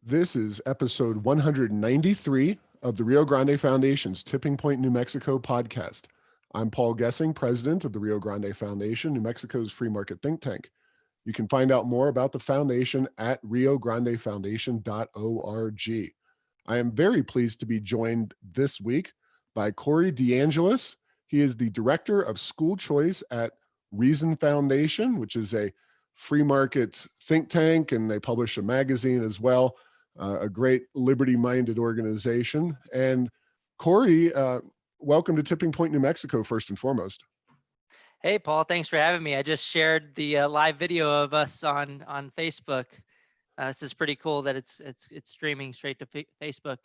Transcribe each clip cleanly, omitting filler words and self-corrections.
This is episode 193 of the Rio Grande Foundation's Tipping Point, New Mexico podcast. I'm Paul Gessing, president of the Rio Grande Foundation, New Mexico's free market think tank. You can find out more about the foundation at riograndefoundation.org. I am very pleased to be joined this week by Corey DeAngelis. He is the director of school choice at Reason Foundation, which is a free market think tank, and they publish a magazine as well. A great liberty-minded organization. And Corey, welcome to Tipping Point, New Mexico, first and foremost. Hey, Paul, thanks for having me. I just shared the live video of us on Facebook. This is pretty cool that it's streaming straight to Facebook.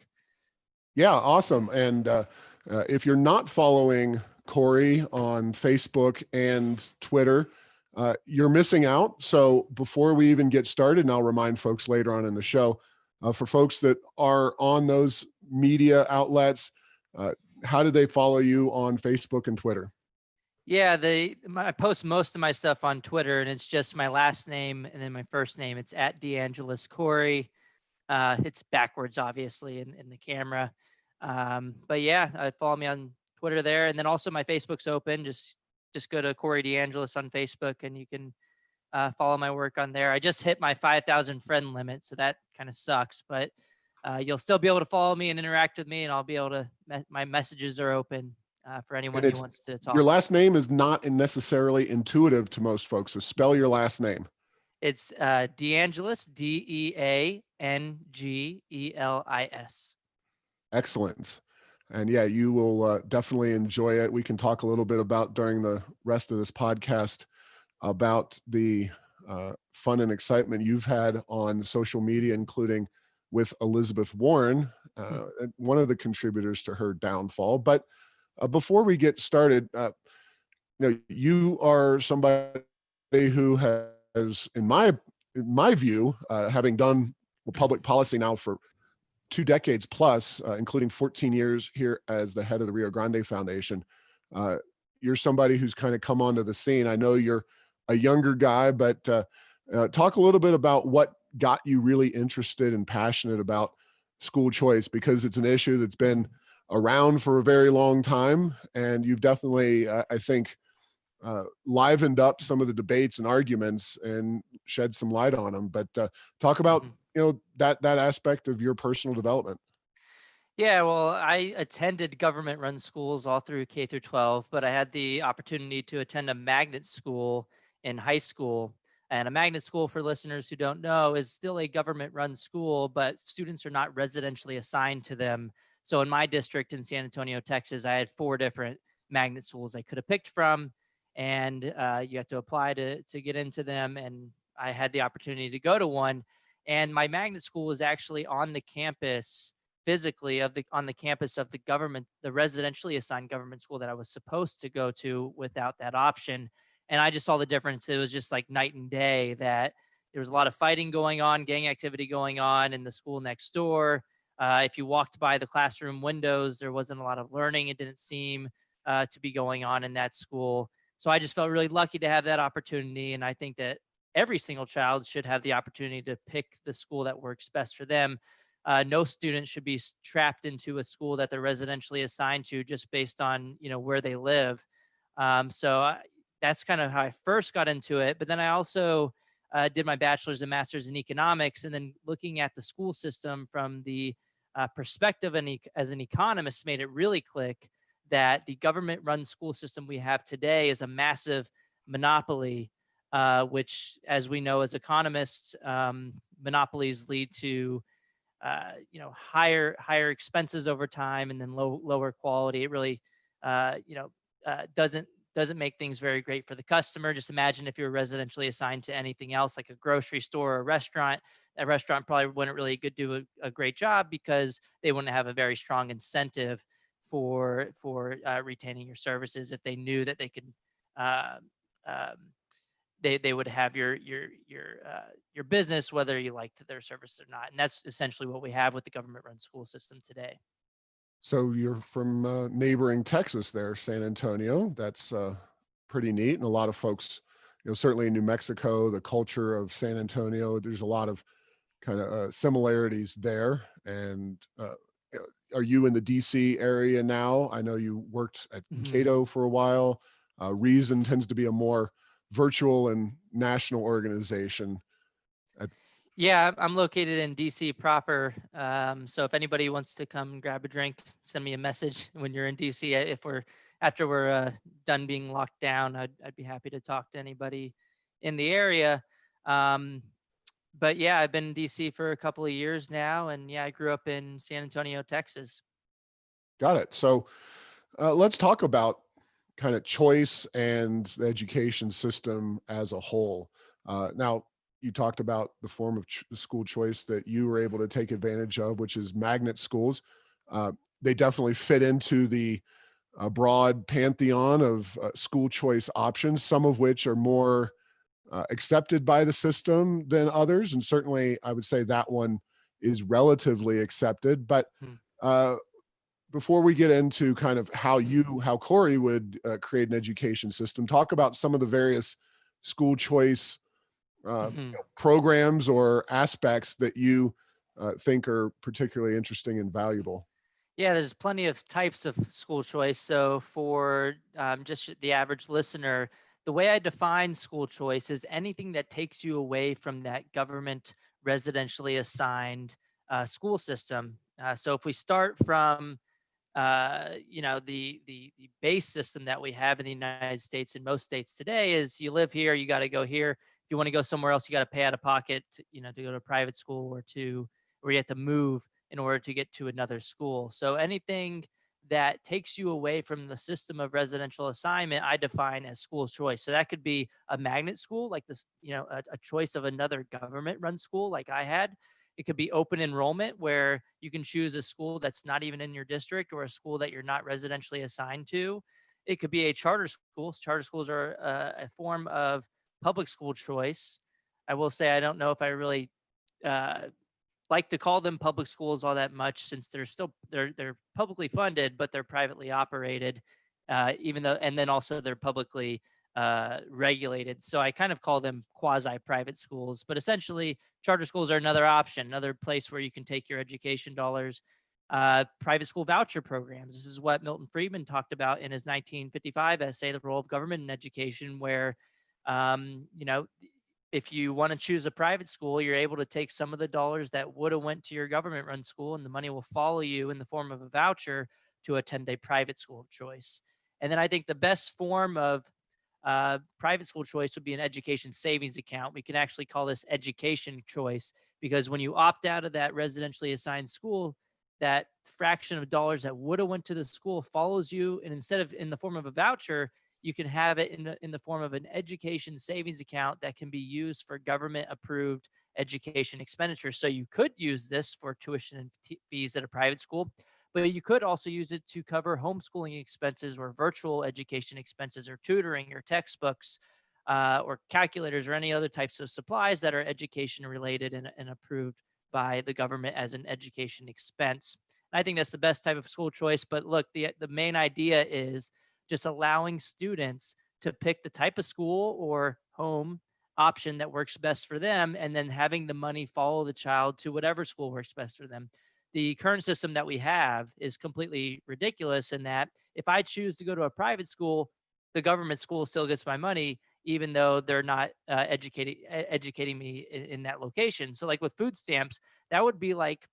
Yeah, awesome. And if you're not following Corey on Facebook and Twitter, you're missing out. So before we even get started, and I'll remind folks later on in the show, for folks that are on those media outlets, how do they follow you on Facebook and Twitter? Yeah, I post most of my stuff on Twitter, and it's just my last name and then my first name. It's at DeAngelis Corey. It's backwards, obviously, in the camera. But yeah, follow me on Twitter there, and then also my Facebook's open. Just go to Corey DeAngelis on Facebook, and you can follow my work on there. I just hit my 5,000 friend limit, so that kind of sucks, but you'll still be able to follow me and interact with me, and I'll be able to, my messages are open for anyone who wants to talk. Your last name is not necessarily intuitive to most folks, so spell your last name. It's DeAngelis, DeAngelis. Excellent. And yeah, you will definitely enjoy it. We can talk a little bit about during the rest of this podcast about the fun and excitement you've had on social media, including with Elizabeth Warren, one of the contributors to her downfall. But before we get started, you are somebody who has, in my view, having done public policy now for 2 decades plus, including 14 years here as the head of the Rio Grande Foundation, you're somebody who's kind of come onto the scene. I know you're a younger guy, but talk a little bit about what got you really interested and passionate about school choice, because it's an issue that's been around for a very long time, and you've definitely, I think, livened up some of the debates and arguments and shed some light on them. But talk about that aspect of your personal development. Yeah, well, I attended government-run schools all through K through 12, but I had the opportunity to attend a magnet school in high school. And a magnet school, for listeners who don't know, is still a government-run school, but students are not residentially assigned to them. So in my district in San Antonio, Texas, I had 4 different magnet schools I could have picked from, and you have to apply to get into them. And I had the opportunity to go to one, and my magnet school was actually on the campus physically on the campus of the residentially assigned government school that I was supposed to go to without that option. And I just saw the difference. It was just like night and day, that there was a lot of fighting going on, gang activity going on in the school next door. If you walked by the classroom windows, there wasn't a lot of learning. It didn't seem to be going on in that school. So I just felt really lucky to have that opportunity. And I think that every single child should have the opportunity to pick the school that works best for them. No student should be trapped into a school that they're residentially assigned to just based on, where they live. That's kind of how I first got into it. But then I also did my bachelor's and master's in economics, and then looking at the school system from the perspective as an economist made it really click that the government-run school system we have today is a massive monopoly, which, as we know as economists, monopolies lead to higher expenses over time, and then lower quality. It really, doesn't make things very great for the customer. Just imagine if you were residentially assigned to anything else, like a grocery store or a restaurant. That restaurant probably wouldn't really do a great job, because they wouldn't have a very strong incentive for retaining your services if they knew that they could. They would have your business whether you liked their service or not. And that's essentially what we have with the government-run school system today. So you're from neighboring Texas there, San Antonio. That's pretty neat. And a lot of folks, certainly in New Mexico, the culture of San Antonio, there's a lot of kind of similarities there. And are you in the DC area now? I know you worked at Mhm. Cato for a while. Reason tends to be a more virtual and national organization. At, Yeah, I'm located in DC proper. So if anybody wants to come grab a drink, send me a message when you're in DC. If we're after we're done being locked down, I'd be happy to talk to anybody in the area. Um, but yeah, I've been in DC for a couple of years now, and yeah, I grew up in San Antonio, Texas. got it. So let's talk about kind of choice and the education system as a whole. Now, you talked about the form of school choice that you were able to take advantage of, which is magnet schools. Uh, they definitely fit into the broad pantheon of school choice options, some of which are more accepted by the system than others. And certainly, I would say that one is relatively accepted. But Hmm. uh, before we get into kind of how Corey would create an education system, talk about some of the various school choice Mhm. programs or aspects that you think are particularly interesting and valuable. Yeah, there's plenty of types of school choice. So, for just the average listener, the way I define school choice is anything that takes you away from that government residentially assigned school system. So, if we start from the base system that we have in the United States and most states today is you live here, you got to go here. If you want to go somewhere else, you got to pay out of pocket, to go to a private school or you have to move in order to get to another school. So anything that takes you away from the system of residential assignment, I define as school choice. So that could be a magnet school, like this, a choice of another government run school like I had. It could be open enrollment where you can choose a school that's not even in your district or a school that you're not residentially assigned to. It could be a charter school. Charter schools are a form of public school choice. I will say I don't know if I really uh, like to call them public schools all that much since they're publicly funded, but they're privately operated, even though and then also they're publicly regulated. So I kind of call them quasi private schools, but essentially charter schools are another option, another place where you can take your education dollars. Private school voucher programs. This is what Milton Friedman talked about in his 1955 essay, The Role of Government in Education, where um, you know if you want to choose a private school, you're able to take some of the dollars that would have went to your government run school and the money will follow you in the form of a voucher to attend a private school of choice. And then I think the best form of private school choice would be an education savings account. We can actually call this education choice because when you opt out of that residentially assigned school, that fraction of dollars that would have went to the school follows you, and instead of in the form of a voucher, you can have it in the form of an education savings account that can be used for government approved education expenditures. So you could use this for tuition and fees at a private school, but you could also use it to cover homeschooling expenses or virtual education expenses or tutoring or textbooks or calculators or any other types of supplies that are education related and approved by the government as an education expense. I think that's the best type of school choice. But look, the main idea is just allowing students to pick the type of school or home option that works best for them, and then having the money follow the child to whatever school works best for them. The current system that we have is completely ridiculous in that if I choose to go to a private school, the government school still gets my money, even though they're not educating me in that location. So, like with food stamps, that would be like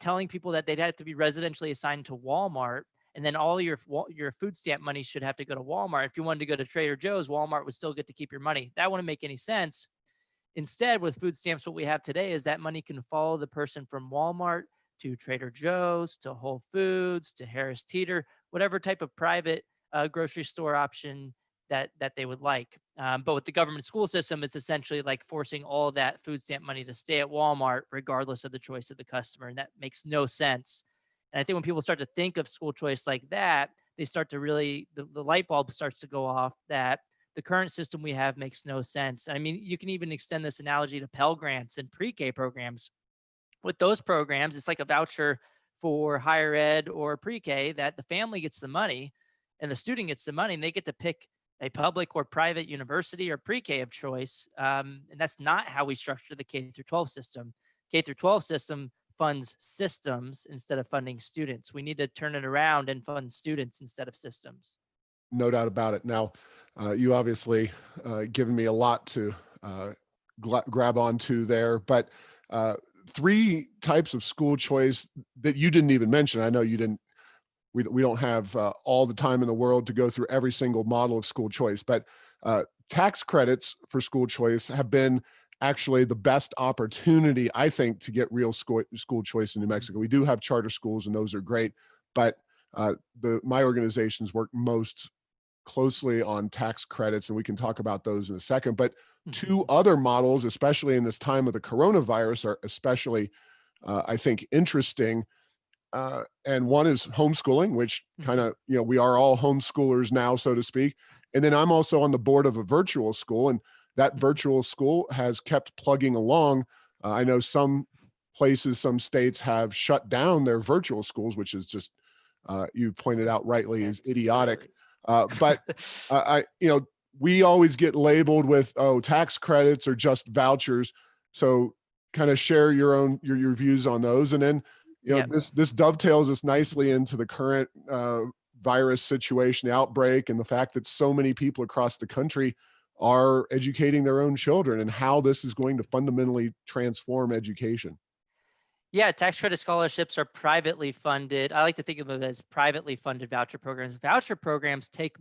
telling people that they'd have to be residentially assigned to Walmart, and then all your food stamp money should have to go to Walmart. If you wanted to go to Trader Joe's, Walmart would still get to keep your money. That wouldn't make any sense. Instead, with food stamps, what we have today is that money can follow the person from Walmart to Trader Joe's to Whole Foods to Harris Teeter, whatever type of private grocery store option that they would like. But with the government school system, it's essentially like forcing all that food stamp money to stay at Walmart, regardless of the choice of the customer, and that makes no sense. And I think when people start to think of school choice like that, they start to really the light bulb starts to go off that the current system we have makes no sense. I mean, you can even extend this analogy to Pell Grants and pre-K programs. With those programs, it's like a voucher for higher ed or pre-K that the family gets the money and the student gets the money, and they get to pick a public or private university or pre-K of choice. And that's not how we structure the K through 12 system. K through 12 system funds systems instead of funding students. We need to turn it around and fund students instead of systems. No doubt about it. Now, you obviously given me a lot to grab onto there, but uh, three types of school choice that you didn't even mention. I know you didn't. We don't have all the time in the world to go through every single model of school choice, but tax credits for school choice have been actually the best opportunity, I think, to get real school choice in New Mexico. We do have charter schools, and those are great, but my organizations work most closely on tax credits, and we can talk about those in a second. But two Mhm. other models, especially in this time of the coronavirus, are especially, I think, interesting. And one is homeschooling, which kind Mhm. of, we are all homeschoolers now, so to speak. And then I'm also on the board of a virtual school, and that Mhm. virtual school has kept plugging along. I know some places, some states have shut down their virtual schools, which is just, you pointed out rightly, Yeah, is it's idiotic. silly. But we always get labeled with, oh, tax credits or just vouchers. So kind of share your views on those, and then Yep. this dovetails us nicely into the current virus situation, the outbreak, and the fact that so many people across the country are educating their own children, and how this is going to fundamentally transform education. Yeah, tax credit scholarships are privately funded. I like to think of them as privately funded voucher programs. Voucher programs take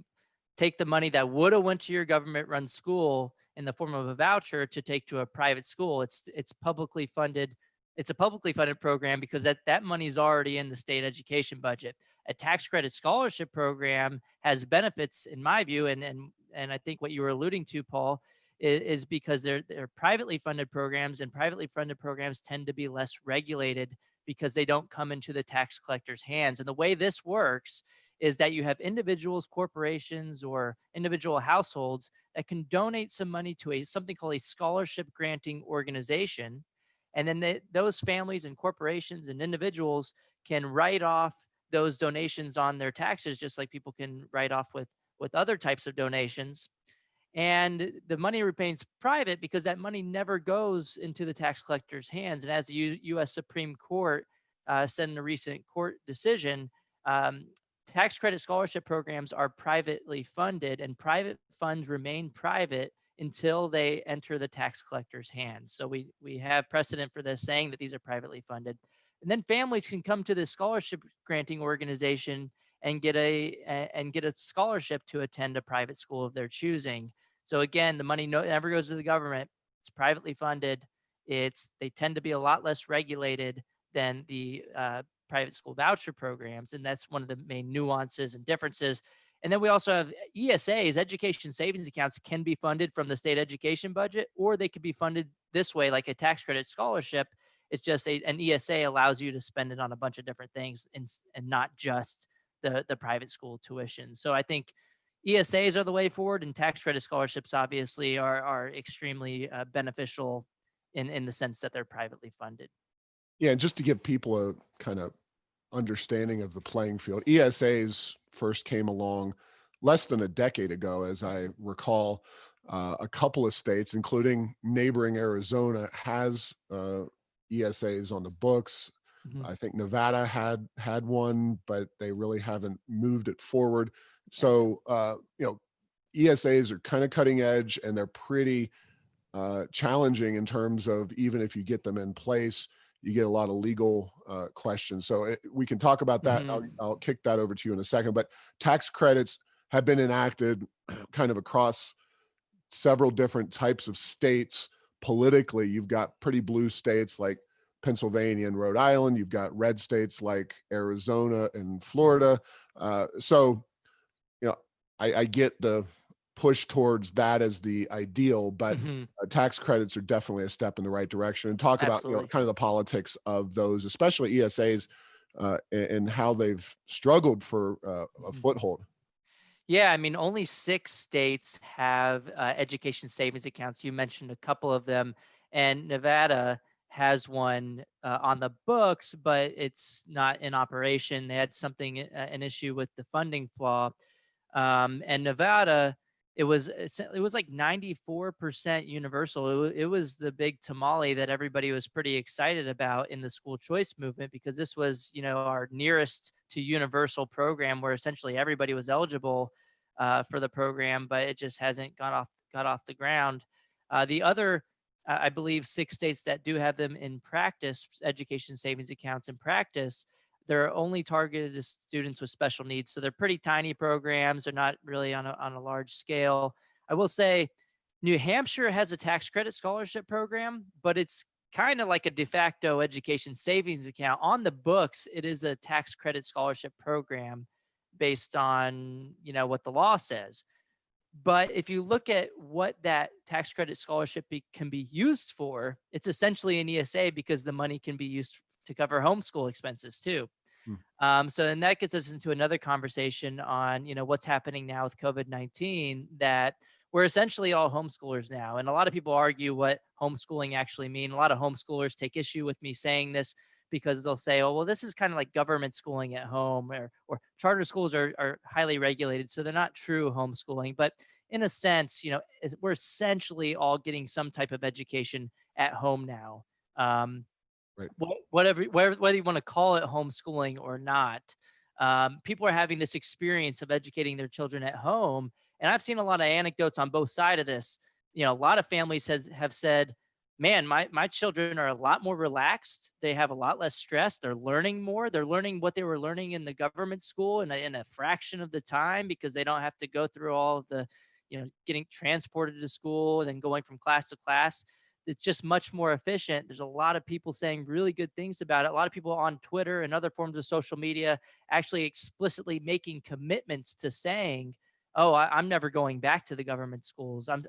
the money that would have went to your government run school in the form of a voucher to take to a private school. It's publicly funded. It's a publicly funded program because that money is already in the state education budget. A tax credit scholarship program has benefits, in my view, and I think what you were alluding to, Paul, is because they're privately funded programs, and privately funded programs tend to be less regulated because they don't come into the tax collector's hands. And the way this works is that you have individuals, corporations, or individual households that can donate some money to a something called a scholarship granting organization. And then those families and corporations and individuals can write off those donations on their taxes, just like people can write off with other types of donations. And the money remains private because that money never goes into the tax collector's hands. And as the U.S. Supreme Court said in a recent court decision, um, tax credit scholarship programs are privately funded, and private funds remain private until they enter the tax collector's hands. So we have precedent for this, saying that these are privately funded. And then families can come to this scholarship granting organization and get a scholarship to attend a private school of their choosing. So again, the money never goes to the government. It's privately funded. They tend to be a lot less regulated than the private school voucher programs, and that's one of the main nuances and differences. And then we also have ESAs, education savings accounts, can be funded from the state education budget, or they could be funded this way, like a tax credit scholarship. It's just an ESA allows you to spend it on a bunch of different things, and not just the private school tuition. So I think ESAs are the way forward, and tax credit scholarships obviously are extremely beneficial in the sense that they're privately funded. Yeah, and just to give people a kind of understanding of the playing field, ESAs first came along less than a decade ago, as I recall. A couple of states, including neighboring Arizona, has ESAs on the books. Mhm. I think Nevada had one, but they really haven't moved it forward. Yeah. So ESAs are kind of cutting edge, and they're pretty challenging in terms of, even if you get them in place, you get a lot of legal questions. So we can talk about that. Mhm. I'll kick that over to you in a second. But tax credits have been enacted kind of across several different types of states. Politically, you've got pretty blue states like Pennsylvania and Rhode Island. You've got red states like Arizona and Florida. So I get the push towards that as the ideal, but Mhm. tax credits are definitely a step in the right direction. And talk about, Absolutely. kind of the politics of those, especially ESAs, and how they've struggled for a Mhm. foothold. Yeah, I mean, only 6 states have education savings accounts. You mentioned a couple of them, and Nevada has one on the books, but it's not in operation. They had something, an issue with the funding flaw. And Nevada it was like 94% universal. It was the big tamale that everybody was pretty excited about in the school choice movement, because this was, you know, our nearest to universal program where essentially everybody was eligible for the program, but it just hasn't got off the ground. The other, I believe, 6 states that do have them in practice, education savings accounts in practice, they're only targeted to students with special needs. So they're pretty tiny programs. They're not really on a large scale. I will say New Hampshire has a tax credit scholarship program, but it's kind of like a de facto education savings account. On the books, it is a tax credit scholarship program based on, you know, what the law says. But if you look at what that tax credit scholarship can be used for, it's essentially an ESA because the money can be used to cover homeschool expenses too. Hmm. So then that gets us into another conversation on, you know, what's happening now with COVID-19, that we're essentially all homeschoolers now. And a lot of people argue what homeschooling actually mean. A lot of homeschoolers take issue with me saying this because they'll say, oh, well, this is kind of like government schooling at home, or charter schools are highly regulated, so they're not true homeschooling. But in a sense, you know, we're essentially all getting some type of education at home now. Um, Right. whether you want to call it homeschooling or not, people are having this experience of educating their children at home. And I've seen a lot of anecdotes on both sides of this. You know, a lot of families have said, man, my children are a lot more relaxed. They have a lot less stress. They're learning more. They're learning what they were learning in the government school in a fraction of the time, because they don't have to go through all of the, you know, getting transported to school and then going from class to class. It's just much more efficient. There's a lot of people saying really good things about it. A lot of people on Twitter and other forms of social media actually explicitly making commitments to saying, "Oh, I'm never going back to the government schools. I'm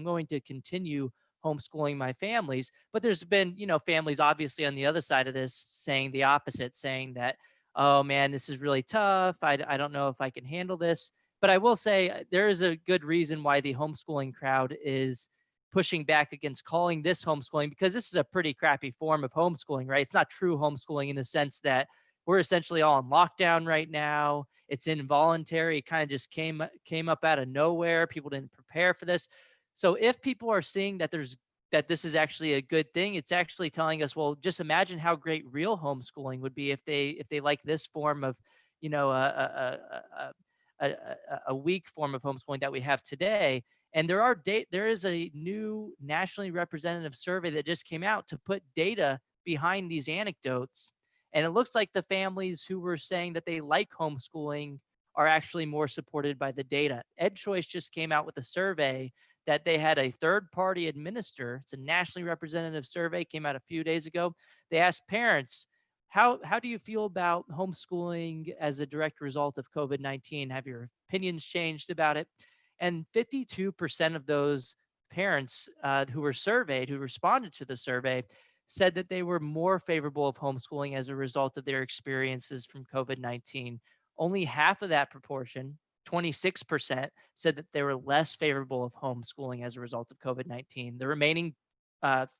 going to continue homeschooling my families." But there's been, you know, families obviously on the other side of this saying the opposite, saying that, "Oh man, this is really tough. I don't know if I can handle this." But I will say there is a good reason why the homeschooling crowd is pushing back against calling this homeschooling, because this is a pretty crappy form of homeschooling, right? It's not true homeschooling in the sense that we're essentially all in lockdown right now. It's involuntary. It kind of just came up out of nowhere. People didn't prepare for this. So if people are seeing that this is actually a good thing, it's actually telling us, well, just imagine how great real homeschooling would be if they like this form of, you know, a weak form of homeschooling that we have today. And there is a new nationally representative survey that just came out to put data behind these anecdotes. And it looks like the families who were saying that they like homeschooling are actually more supported by the data. EdChoice just came out with a survey that they had a third party administer. It's a nationally representative survey, came out a few days ago. They asked parents, how do you feel about homeschooling as a direct result of COVID-19? Have your opinions changed about it? And 52% of those parents who were surveyed, who responded to the survey, said that they were more favorable of homeschooling as a result of their experiences from COVID-19. Only half of that proportion, 26%, said that they were less favorable of homeschooling as a result of COVID-19. The remaining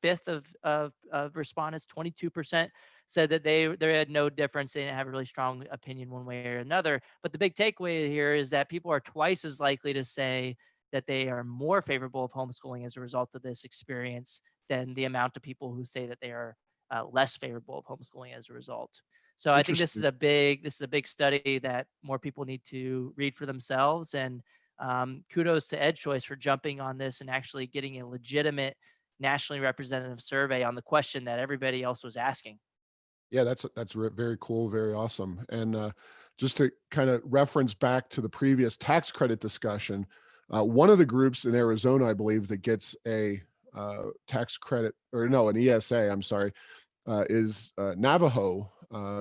fifth of respondents, 22%, said that they had no difference. They didn't have a really strong opinion one way or another. But the big takeaway here is that people are twice as likely to say that they are more favorable of homeschooling as a result of this experience than the amount of people who say that they are less favorable of homeschooling as a result. So I think Interesting. this is a big study that more people need to read for themselves. And kudos to EdChoice for jumping on this and actually getting a legitimate nationally representative survey on the question that everybody else was asking. Yeah, very cool, very awesome. And just to kind of reference back to the previous tax credit discussion, one of the groups in Arizona, I believe, that gets a tax credit, or no, an ESA, I'm sorry, is Navajo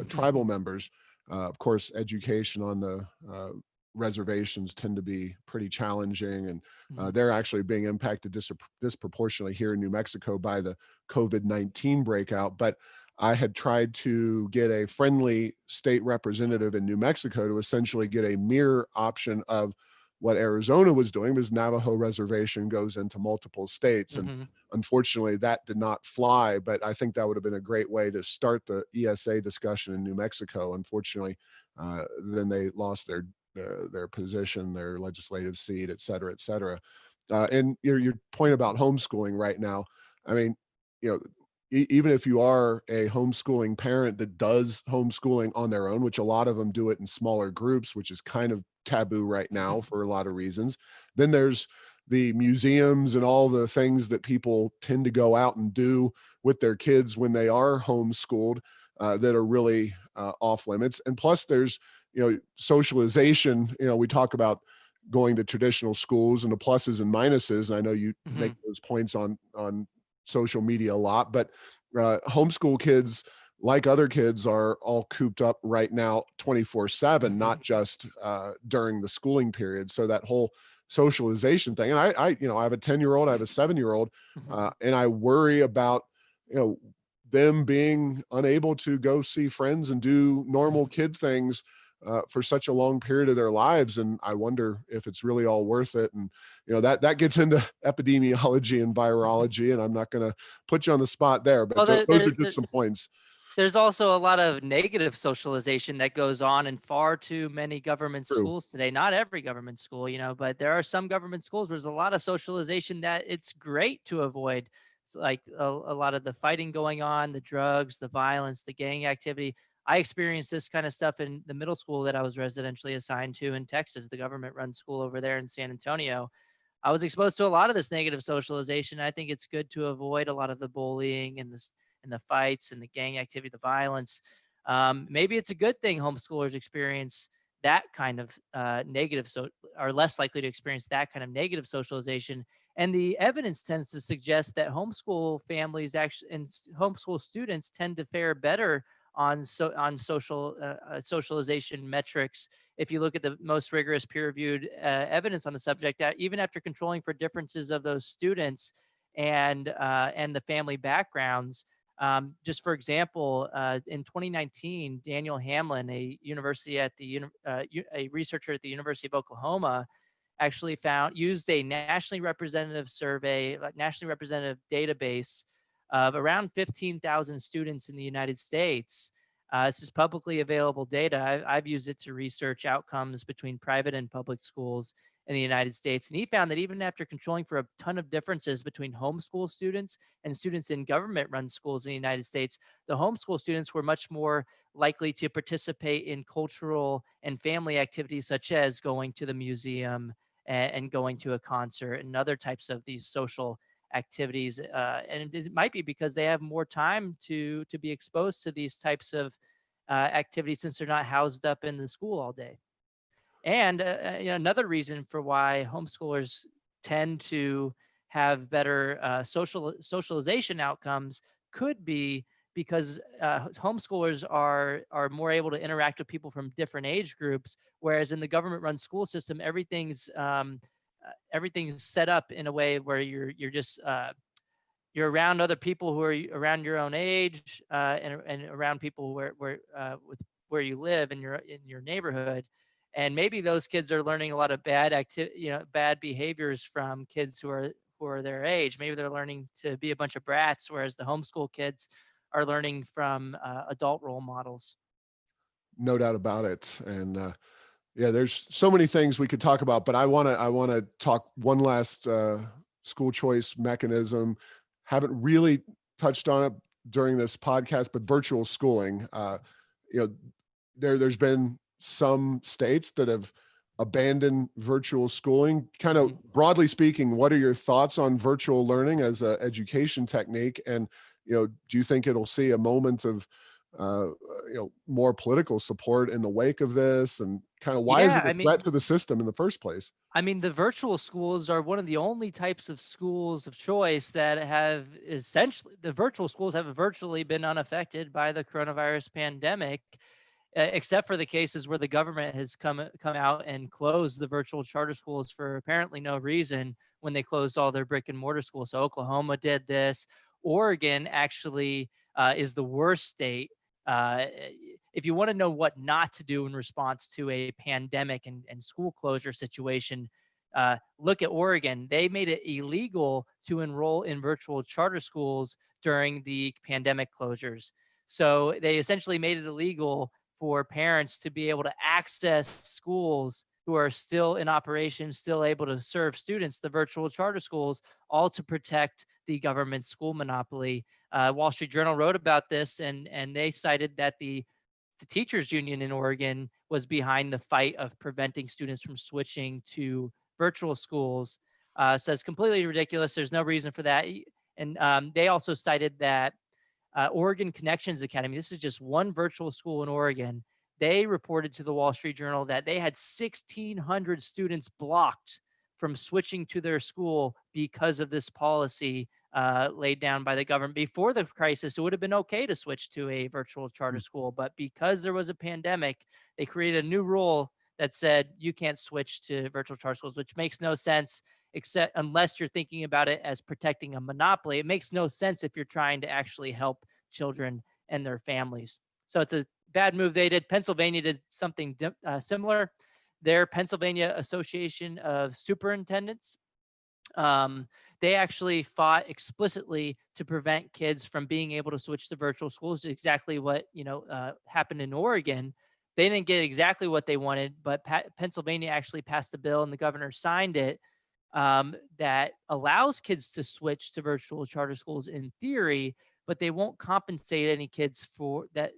tribal members. Of course, education on the reservations tend to be pretty challenging, and Mhm. they're actually being impacted disproportionately here in New Mexico by the COVID-19 breakout. But I had tried to get a friendly state representative in New Mexico to essentially get a mirror option of what Arizona was doing, because Navajo reservation goes into multiple states. And Mhm. unfortunately, that did not fly, but I think that would have been a great way to start the ESA discussion in New Mexico. Unfortunately, then they lost their position, their legislative seat, et cetera, et cetera. And your point about homeschooling right now, I mean, you know, even if you are a homeschooling parent that does homeschooling on their own, which a lot of them do it in smaller groups, which is kind of taboo right now for a lot of reasons, then there's the museums and all the things that people tend to go out and do with their kids when they are homeschooled, that are really off limits. And plus, there's socialization. We talk about going to traditional schools and the pluses and minuses. And I know you make Mhm. those points on social media a lot, but homeschool kids, like other kids, are all cooped up right now 24/7, not just during the schooling period. So that whole socialization thing, and I have a 10-year-old, I have a 7-year-old, Mhm. and I worry about you know them being unable to go see friends and do normal Mhm. kid things for such a long period of their lives. And I wonder if it's really all worth it. And that gets into epidemiology and Mhm. virology, and I'm not going to put you on the spot there, but Well, those are just some points. there's also a lot of negative socialization that goes on in far too many government True. schools today. Not every government school, but there are some government schools where there's a lot of socialization that it's great to avoid. It's like a lot of the fighting going on, the drugs, the violence, the gang activity. I experienced this kind of stuff in the middle school that I was residentially assigned to in Texas, the government run school over there in San Antonio. I was exposed to a lot of this negative socialization. I think it's good to avoid a lot of the bullying and the fights and the gang activity, the violence. Maybe it's a good thing homeschoolers experience that kind of negative, so are less likely to experience that kind of negative socialization. And the evidence tends to suggest that homeschool families actually and homeschool students tend to fare better on social socialization metrics. If you look at the most rigorous peer-reviewed evidence on the subject, that even after controlling for differences of those students and the family backgrounds, just for example, in 2019, Daniel Hamlin, a researcher at the University of Oklahoma, actually used a nationally representative survey, like nationally representative database of around 15,000 students in the United States. This is publicly available data. I've used it to research outcomes between private and public schools in the United States. And he found that even after controlling for a ton of differences between homeschool students and students in government run schools in the United States, the homeschool students were much more likely to participate in cultural and family activities such as going to the museum and going to a concert and other types of these social activities. And it might be because they have more time to be exposed to these types of activities since they're not housed up in the school all day. And another reason for why homeschoolers tend to have better socialization outcomes could be because homeschoolers are more able to interact with people from different age groups, whereas in the government-run school system, everything's set up in a way where you're around other people who are around your own age, and around people with where you live in your neighborhood. And maybe those kids are learning a lot of bad behaviors from kids who are their age. Maybe they're learning to be a bunch of brats, whereas the homeschool kids are learning from adult role models. No doubt about it. And yeah, there's so many things we could talk about, but I want to talk one last school choice mechanism. Haven't really touched on it during this podcast, but virtual schooling. You know, there's been some states that have abandoned virtual schooling. Kind of Mhm. broadly speaking, what are your thoughts on virtual learning as an education technique? And do you think it'll see a moment of uh, more political support in the wake of this? And kind of why is Yeah, it a threat to the system in the first place? the virtual schools are one of the only types of schools of choice that have essentially the virtual schools have virtually been unaffected by the coronavirus pandemic, except for the cases where the government has come out and closed the virtual charter schools for apparently no reason when they closed all their brick and mortar schools. So Oklahoma did this. Oregon actually is the worst state. If you want to know what not to do in response to a pandemic and school closure situation, look at Oregon. They made it illegal to enroll in virtual charter schools during the pandemic closures. So they essentially made it illegal for parents to be able to access schools who are still in operation, still able to serve students, the virtual charter schools, all to protect the government school monopoly. Wall Street Journal wrote about this, and they cited that the teachers union in Oregon was behind the fight of preventing students from switching to virtual schools. So it's completely ridiculous. There's no reason for that. And they also cited that Oregon Connections Academy, this is just one virtual school in Oregon. They reported to the Wall Street Journal that they had 1,600 students blocked from switching to their school because of this policy laid down by the government. Before the crisis, it would have been okay to switch to a virtual charter school, but because there was a pandemic, they created a new rule that said you can't switch to virtual charter schools, which makes no sense except unless you're thinking about it as protecting a monopoly. It makes no sense if you're trying to actually help children and their families. So it's a bad move they did. Pennsylvania did something similar. Their Pennsylvania Association of Superintendents, um, they actually fought explicitly to prevent kids from being able to switch to virtual schools. Exactly what happened in Oregon. They didn't get exactly what they wanted, but Pennsylvania actually passed a bill, and the governor signed it, that allows kids to switch to virtual charter schools in theory, but they won't compensate any kids for that.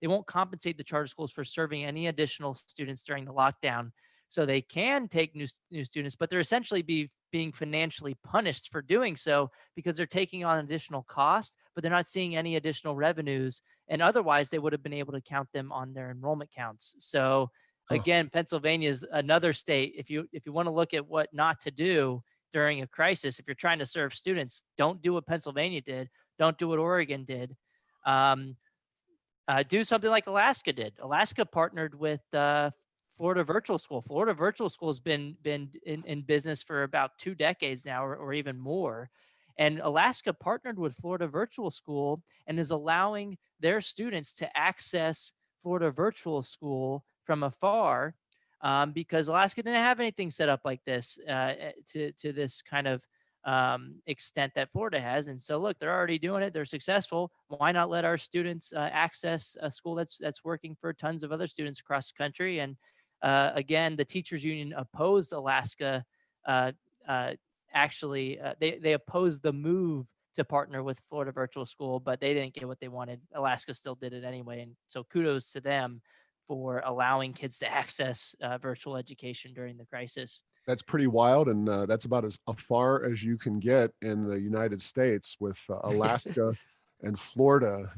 They won't compensate the charter schools for serving any additional students during the lockdown. So they can take new students, but they're essentially being financially punished for doing so because they're taking on additional cost, but they're not seeing any additional revenues. And otherwise, they would have been able to count them on their enrollment counts. So Huh. again, Pennsylvania is another state. If you want to look at what not to do during a crisis, if you're trying to serve students, don't do what Pennsylvania did. Don't do what Oregon did. Um, do something like Alaska did. Alaska partnered with Florida Virtual School. Florida Virtual School has been in business for about 2 decades now, or even more. And Alaska partnered with Florida Virtual School and is allowing their students to access Florida Virtual School from afar, because Alaska didn't have anything set up like this to this kind of extent that Florida has. And so, look, they're already doing it. They're successful. Why not let our students access a school that's working for tons of other students across the country? And again, the teachers union opposed Alaska. Uh, uh, they opposed the move to partner with Florida Virtual School, but they didn't get what they wanted. Alaska still did it anyway, and so kudos to them for allowing kids to access virtual education during the crisis. That's pretty wild, and that's about as far as you can get in the United States with Alaska and Florida,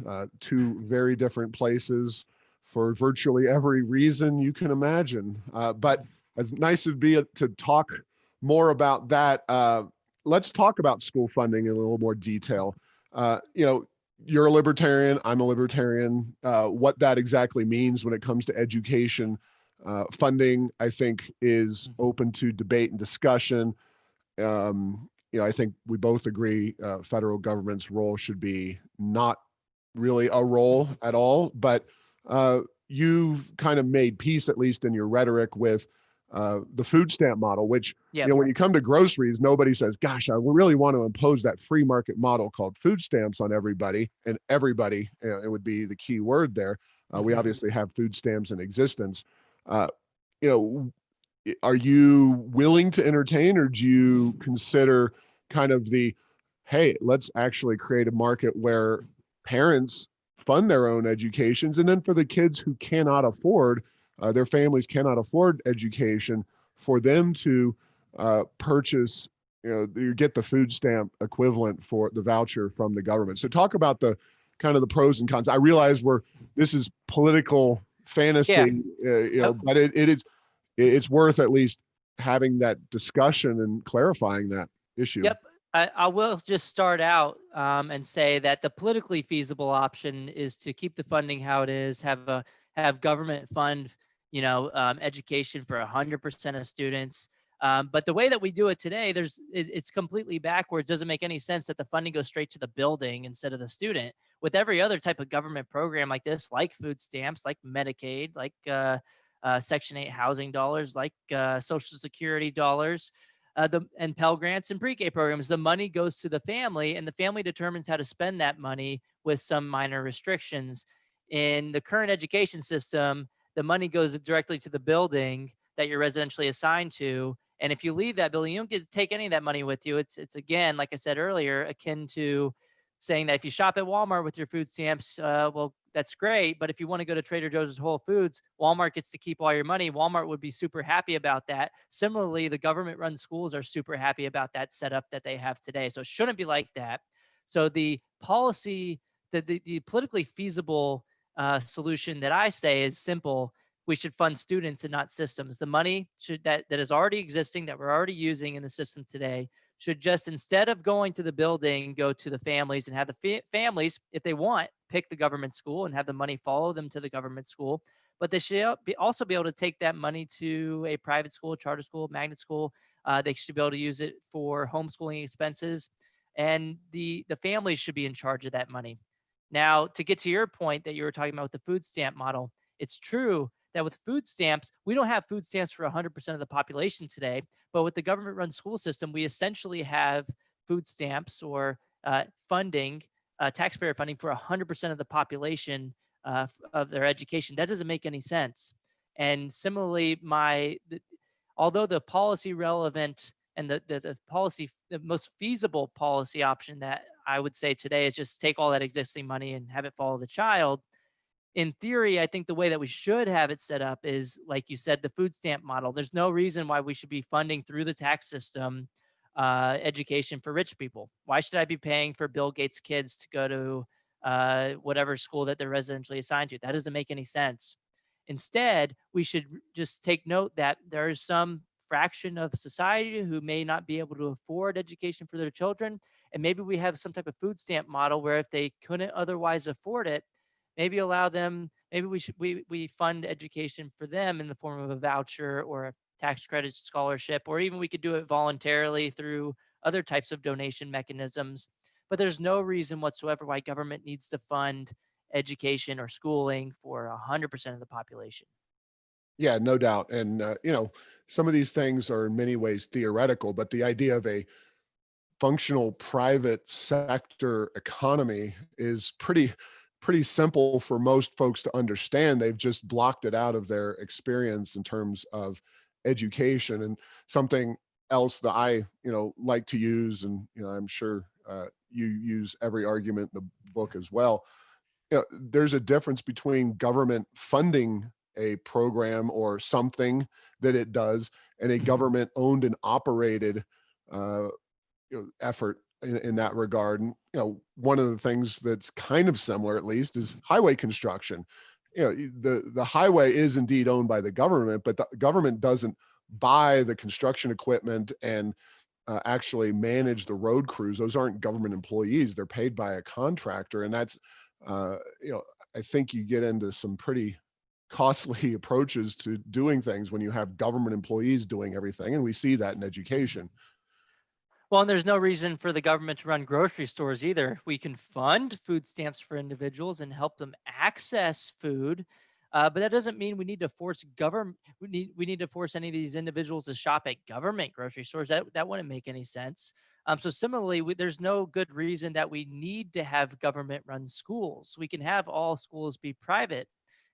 two very different places for virtually every reason you can imagine. But as nice as it'd be to talk more about that, let's talk about school funding in a little more detail. You're a libertarian, I'm a libertarian. What that exactly means when it comes to education funding, I think, is open to debate and discussion. I think we both agree federal government's role should be not really a role at all, but you've kind of made peace, at least in your rhetoric, with the food stamp model, which, Yep. when you come to groceries, nobody says, gosh, I really want to impose that free market model called food stamps on everybody, and everybody, it would be the key word there. We obviously have food stamps in existence. Uh, you know, are you willing to entertain, or do you consider kind of hey, let's actually create a market where parents fund their own educations, and then for the kids who cannot afford, their families cannot afford education, for them to purchase, you get the food stamp equivalent for the voucher from the government. So talk about the kind of the pros and cons. I realize this is political Yeah. fantasy, but it's worth at least having that discussion and clarifying that issue. Yep. I will just start out and say that the politically feasible option is to keep the funding how it is, have government fund, education for 100% of students. But the way that we do it today, it's completely backwards. Doesn't make any sense that the funding goes straight to the building instead of the student. With every other type of government program like this, like food stamps, like Medicaid, like Section 8 housing dollars, like Social Security dollars, and Pell Grants and pre-K programs, the money goes to the family, and the family determines how to spend that money with some minor restrictions. In the current education system, the money goes directly to the building that you're residentially assigned to. And if you leave that building, you don't get to take any of that money with you. It's again, like I said earlier, akin to saying that if you shop at Walmart with your food stamps, well, that's great. But if you want to go to Trader Joe's or Whole Foods, Walmart gets to keep all your money. Walmart would be super happy about that. Similarly, the government run schools are super happy about that setup that they have today. So it shouldn't be like that. So the policy, the politically feasible solution that I say is simple. We should fund students and not systems. The money should that is already existing, that we're already using in the system today, should just, instead of going to the building, go to the families, and have the families, if they want, pick the government school and have the money follow them to the government school. But they should also be able to take that money to a private school, charter school, magnet school. They should be able to use it for homeschooling expenses, and the families should be in charge of that money. Now, to get to your point that you were talking about with the food stamp model, it's true that with food stamps, we don't have food stamps for 100% of the population today. But with the government run school system, we essentially have food stamps or funding, taxpayer funding for 100% of the population of their education. That doesn't make any sense. And similarly, although the policy relevant and the policy, the most feasible policy option that I would say today is just take all that existing money and have it follow the child. In theory, I think the way that we should have it set up is, like you said, the food stamp model. There's no reason why we should be funding through the tax system education for rich people. Why should I be paying for Bill Gates' kids to go to whatever school that they're residentially assigned to? That doesn't make any sense. Instead, we should just take note that there is some fraction of society who may not be able to afford education for their children. And maybe we have some type of food stamp model where if they couldn't otherwise afford it, maybe allow them, maybe we fund education for them in the form of a voucher or a tax credit scholarship, or even we could do it voluntarily through other types of donation mechanisms. But there's no reason whatsoever why government needs to fund education or schooling for 100% of the population. Yeah, no doubt. And, some of these things are in many ways theoretical, but the idea of a functional private sector economy is pretty simple for most folks to understand. They've just blocked it out of their experience in terms of education. And something else that I, like to use, and I'm sure you use every argument in the book as well. There's a difference between government funding a program or something that it does and a government owned and operated uh, effort in that regard. And one of the things that's kind of similar, at least, is highway construction. The highway is indeed owned by the government, but the government doesn't buy the construction equipment and actually manage the road crews. Those aren't government employees; they're paid by a contractor, and that's uh, you know I think you get into some pretty costly approaches to doing things when you have government employees doing everything, and we see that in education. Well, and there's no reason for the government to run grocery stores either. We can fund food stamps for individuals and help them access food, but that doesn't mean we need to force government. We need to force any of these individuals to shop at government grocery stores. That wouldn't make any sense. So similarly, there's no good reason that we need to have government-run schools. We can have all schools be private,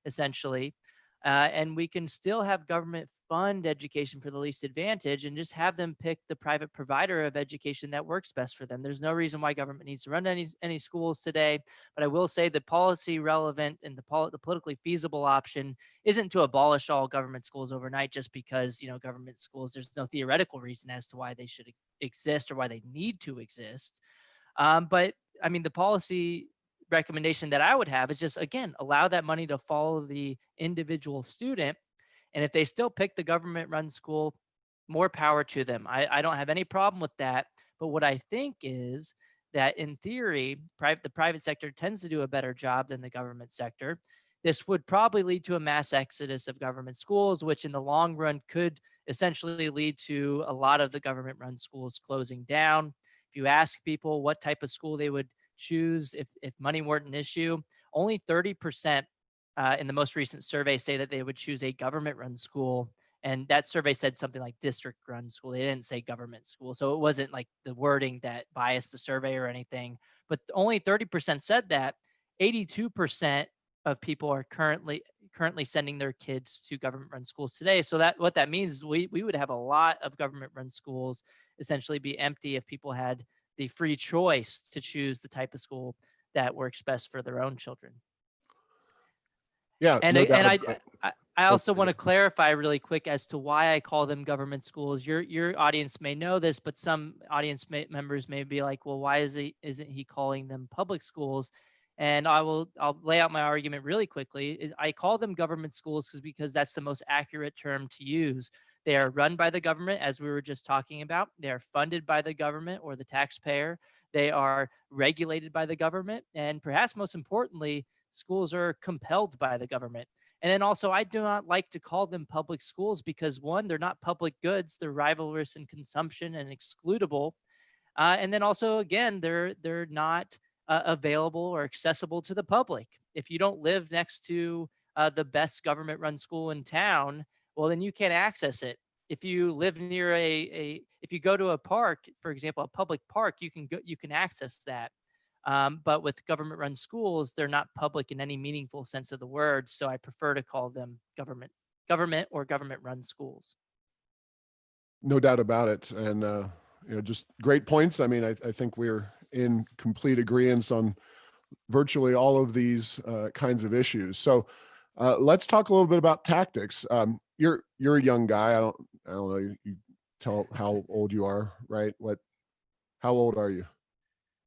essentially, and we can still have government fund education for the least advantage and just have them pick the private provider of education that works best for them. There's no reason why government needs to run any schools today. But I will say the policy relevant and the politically feasible option isn't to abolish all government schools overnight just because, government schools, there's no theoretical reason as to why they should exist or why they need to exist. But I mean, the policy recommendation that I would have is just, again, allow that money to follow the individual student. And if they still pick the government run school, more power to them. I don't have any problem with that. But what I think is that in theory, the private sector tends to do a better job than the government sector. This would probably lead to a mass exodus of government schools, which in the long run could essentially lead to a lot of the government run schools closing down. If you ask people what type of school they would choose if money weren't an issue, only 30% in the most recent survey say that they would choose a government run school. And that survey said something like district run school. They didn't say government school. So it wasn't like the wording that biased the survey or anything. But only 30% said that. 82% of people are currently sending their kids to government run schools today. So that what that means, we would have a lot of government run schools essentially be empty if people had the free choice to choose the type of school that works best for their own children. Yeah, And no I doubt and about it. I Oh, also want to clarify really quick as to why I call them government schools. Your audience may know this, but some members may be like, "Well, why isn't he calling them public schools?" And I'll lay out my argument really quickly. I call them government schools because that's the most accurate term to use. They are run by the government, as we were just talking about. They are funded by the government or the taxpayer. They are regulated by the government, and perhaps most importantly, schools are compelled by the government. And then also, I do not like to call them public schools because one, they're not public goods; they're rivalrous in consumption and excludable. And then also, again, they're not available or accessible to the public. If you don't live next to the best government-run school in town, well, then you can't access it. If you live near if you go to a park, for example, a public park, you can access that. But with government-run schools, they're not public in any meaningful sense of the word. So I prefer to call them government or government-run schools. no doubt about it. And, just great points. I mean, I think we're in complete agreement on virtually all of these kinds of issues. So let's talk a little bit about tactics. You're a young guy. I don't know. You tell how old you are, right? How old are you?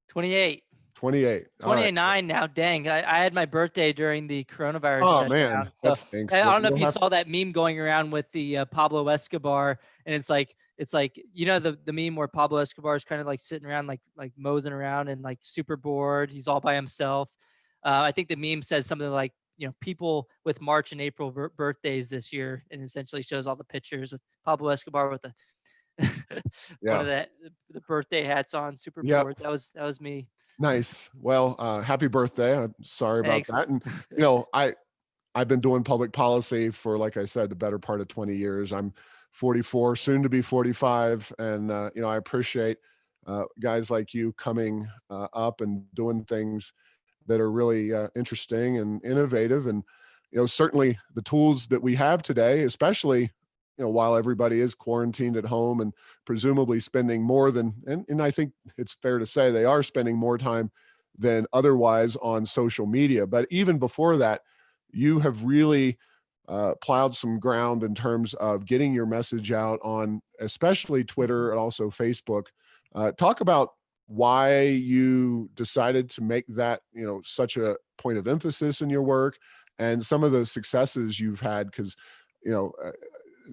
28. 28. All right. 29 now. Dang, I had my birthday during the coronavirus Oh man, shutdown. So that stinks. I Well, don't know if you'll you have saw that meme going around with the Pablo Escobar, and it's like the meme where Pablo Escobar is kind of like sitting around like mosing around and like super bored. He's all by himself. I think the meme says something like people with March and April birthdays this year, and essentially shows all the pictures with Pablo Escobar with the one yeah. of the birthday hats on, super Yep. bored. That was me. Nice. Well, happy birthday. I'm sorry about Thanks. that. And I've been doing public policy for, like I said, the better part of 20 years. I'm 44, soon to be 45, and I appreciate guys like you coming up and doing things that are really interesting and innovative. And certainly the tools that we have today, especially while everybody is quarantined at home and presumably spending more than, and I think it's fair to say they are spending more time than otherwise on social media. But even before that, you have really plowed some ground in terms of getting your message out on especially Mhm. Twitter and also Facebook. Talk about why you decided to make that such a point of emphasis in your work, and some of the successes you've had, because you know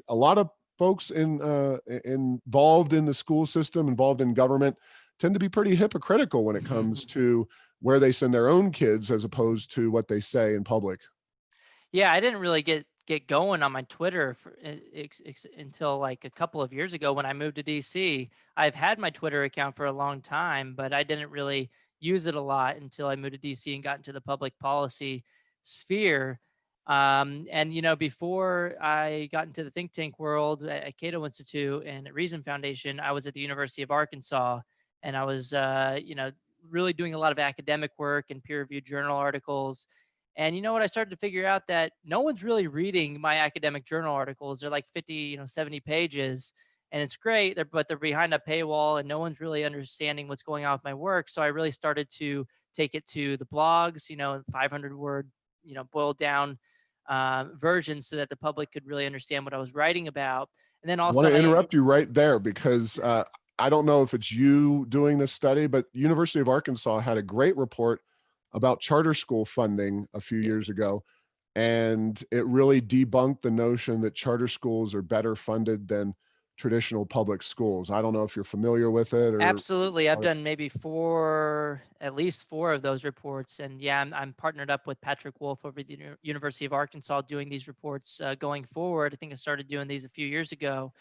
a lot of folks involved in the school system, involved in government, tend to be pretty hypocritical when it comes to where they send their own kids as opposed to what they say in public. Yeah, I didn't really get going on my Twitter until like a couple of years ago when I moved to DC. I've had my Twitter account for a long time, but I didn't really use it a lot until I moved to DC and got into the public policy sphere. And before I got into the think tank world at Cato Institute and at Reason Foundation, I was at the University of Arkansas, and I was, really doing a lot of academic work and peer-reviewed journal articles. And you know what? I started to figure out that no one's really reading my academic journal articles. They're like 50, 70 pages. And it's great, but they're behind a paywall and no one's really understanding what's going on with my work. So I really started to take it to the blogs, 500 word, boiled down versions so that the public could really understand what I was writing about. And then I want also to interrupt you right there because I don't know if it's you doing this study, but University of Arkansas had a great report about charter school funding a few yeah, years ago, and it really debunked the notion that charter schools are better funded than traditional public schools. I don't know if you're familiar with it or. absolutely. I've done maybe at least four of those reports. And yeah, I'm partnered up with Patrick Wolf over at the University of Arkansas doing these reports going forward. I think I started doing these a few years ago.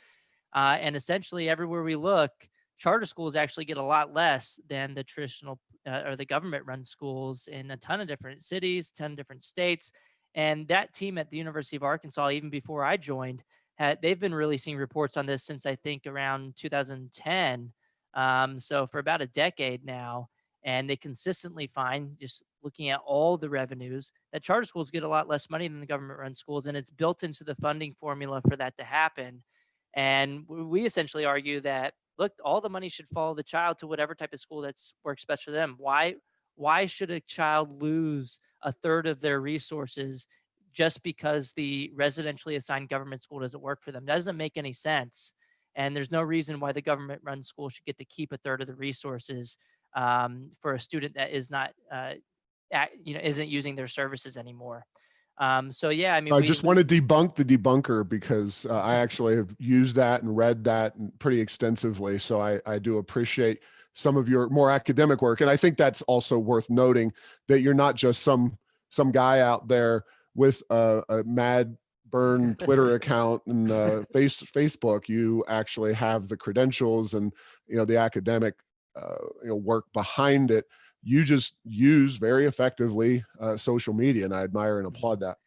And essentially, everywhere we look, charter schools actually get a lot less than the traditional or the government run schools in a ton of different cities, 10 different states. And that team at the University of Arkansas, even before I joined, they've been releasing reports on this since I think around 2010. So for about a decade now. And they consistently find, just looking at all the revenues, that charter schools get a lot less money than the government run schools. And it's built into the funding formula for that to happen. And we essentially argue that, look, all the money should follow the child to whatever type of school that's works best for them. Why should a child lose a third of their resources just because the residentially assigned government school doesn't work for them? That doesn't make any sense. And there's no reason why the government run school should get to keep a third of the resources for a student that is not, isn't using their services anymore. So yeah, I mean, I just want to debunk the debunker because I actually have used that and read that pretty extensively. So I do appreciate some of your more academic work. And I think that's also worth noting that you're not just some guy out there with a mad burn Twitter account and Facebook. You actually have the credentials and, the academic, work behind it. You just use very effectively social media, and I admire and applaud that.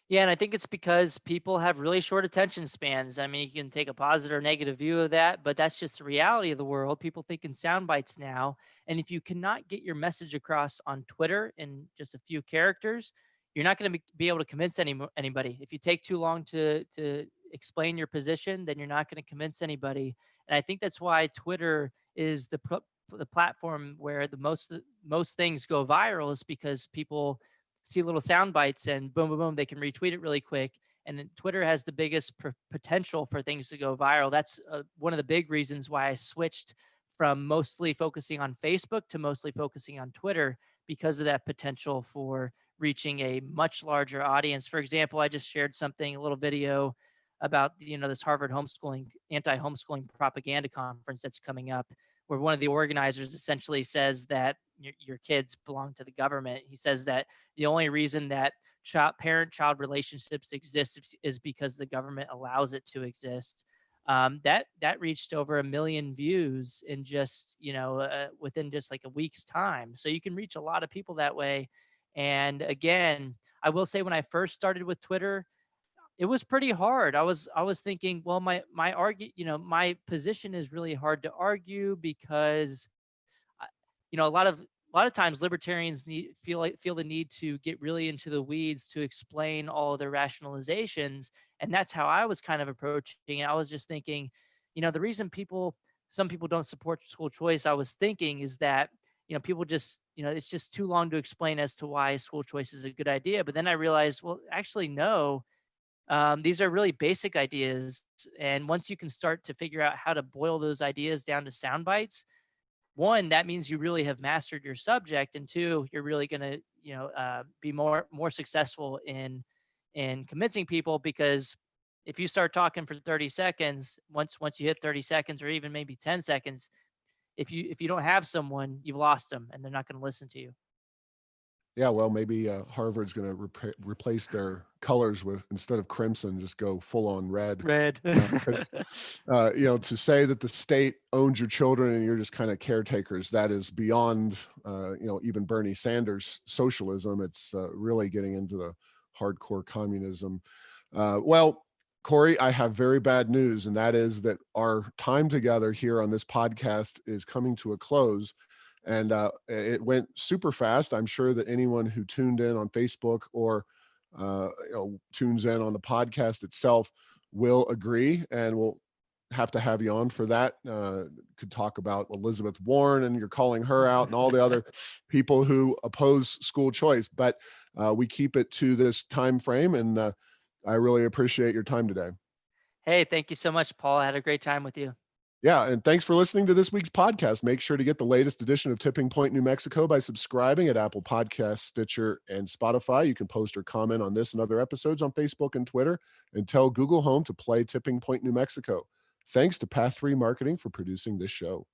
Yeah, and I think it's because people have really short attention spans. I mean, you can take a positive or negative view of that, but that's just the reality of the world. People think in sound bites now. And if you cannot get your message across on Twitter in just a few characters, you're not going to be able to convince anybody. If you take too long to explain your position, then you're not going to convince anybody. And I think that's why Twitter is the platform where the most things go viral, is because people see little sound bites and boom, boom, boom, they can retweet it really quick. And then Twitter has the biggest potential for things to go viral. That's one of the big reasons why I switched from mostly focusing on Facebook to mostly focusing on Twitter, because of that potential for reaching a much larger audience. For example, I just shared a little video about, this Harvard anti-homeschooling propaganda conference that's coming up, where one of the organizers essentially says that your kids belong to the government. He says that the only reason that parent-child relationships exist is because the government allows it to exist. That reached over 1 million views in just within just like a week's time. So you can reach a lot of people that way. And again, I will say, when I first started with Twitter, it was pretty hard. I was thinking, well, my position is really hard to argue because a lot of times libertarians feel the need to get really into the weeds to explain all of their rationalizations, and that's how I was kind of approaching it. I was just thinking, the reason some people don't support school choice, I was thinking, is that people just it's just too long to explain as to why school choice is a good idea. But then I realized, well, actually, no. These are really basic ideas, and once you can start to figure out how to boil those ideas down to sound bites, one, that means you really have mastered your subject, and two, you're really going to be more successful in convincing people. Because if you start talking for 30 seconds, once you hit 30 seconds or even maybe 10 seconds, if you don't have someone, you've lost them and they're not going to listen to you. Yeah, well, maybe Harvard's going to replace their colors with, instead of crimson, just go full on red. Red. 'Cause, to say that the state owns your children and you're just kind of caretakers, that is beyond, even Bernie Sanders socialism. It's really getting into the hardcore communism. Well, Corey, I have very bad news, and that is that our time together here on this podcast is coming to a close. And it went super fast. I'm sure that anyone who tuned in on Facebook or tunes in on the podcast itself will agree, and we'll have to have you on for that. Could talk about Elizabeth Warren, and you're calling her out, and all the other people who oppose school choice. But we keep it to this time frame, and I really appreciate your time today. Hey, thank you so much, Paul. I had a great time with you. Yeah, and thanks for listening to this week's podcast. Make sure to get the latest edition of Tipping Point New Mexico by subscribing at Apple Podcasts, Stitcher, and Spotify. You can post or comment on this and other episodes on Facebook and Twitter, and tell Google Home to play Tipping Point New Mexico. Thanks to Path 3 Marketing for producing this show.